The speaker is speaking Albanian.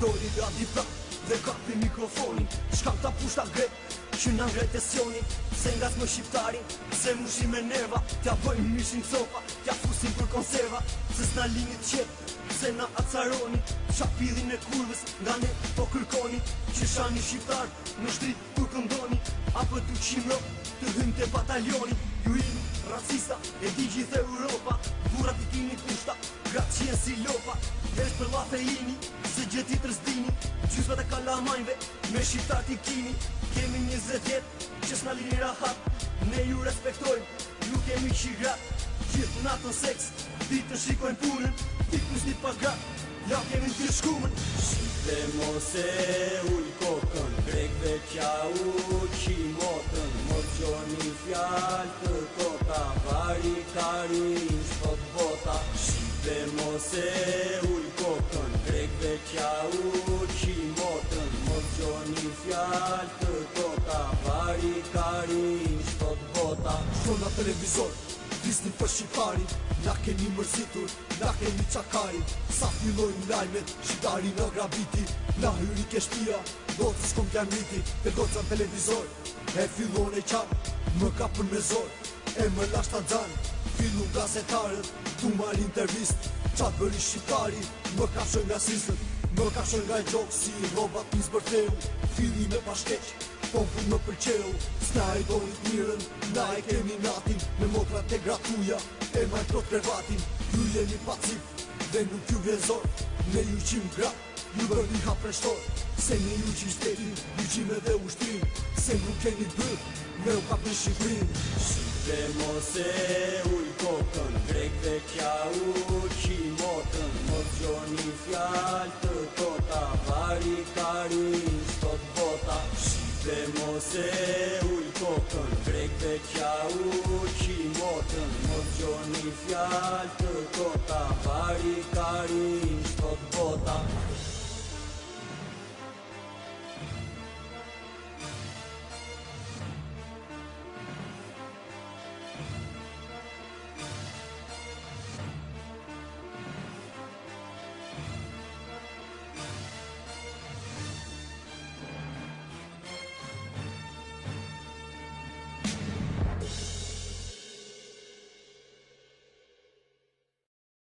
doli radi prap dhe kapi mikrofonin. Shkam ta pushta grep që na ngrej tensionin. Se nga s'më shqiptarin, se mushi me nerva. T'ja bëjmë mishin copa, t'ja fusin për konserva. Se s'na linit qep, se na acaroni. Shapillin e kurvës, nga ne po kërkoni. Që shani shqiptar, në shtrit kur këndoni. Apo t'u qimro, të hym të bataljoni. Ju jeni racista, e di gjithë Europa. Burat I kini pushta, gratë që jenë si lopa. Vesh për lafe jini, se gjeti të rëzdini. Gjysmet e kalamajnve, me shqiptar t'i kini. Kemi 20 jet, që s'na lini rahat. Ne ju respektojmë, ju kemi qigrat. Gjithë natën seks, ditën shikojmë punën. Piknus një pagrat, ja kemi në tyrë shkumën. Shqipe mos e ull kokën, grekve qja uqi motën. Mos gjoni fjall të kota, vari karin shpot bota. Shqipe mos e ull kokën, grekve qja uqi motën. Mos gjoni fjall të kota, vari karin shpot bota. Shona televizor, disni për shqiptarin. Na keni mërzitur, na keni qakarin. Sa fillojnë lajmet, shqiptari në grabiti. Na hyri ke shpia, do të s'kom t'jan rriti. Të goca në televizor, e fillon e qarë. Më kapën me zor, e më lasht të dzanë. Fillun gazetarët, tu marrë intervist. Qatë bëri shqiptari, më kafshën nga sisët. Më kafshën nga i gjokë si robat pis bërteu. Filli me pashkeq, pompun më përqeu. S'na e donit mirën, na e kemi natin. Me mokrat e gratuja, e maj plot krevatin. Ju jeni pacif, dhe nuk ju vlezor. Ne ju qim gra, ju bërni ha preshtor. Se ne ju qim shtetin, ju qim edhe ushtrin. Se nuk keni bërë, me u kap në Shqiprin. Shqipe mos e ull kokën, grekve qja uqi motën. Mos gjoni fjall të kota, vari karin shtot bota. Shqipe mos e ull kokën, grekve qja uqi motën. Mos gjoni fjall të kota, vari karin shtot bota.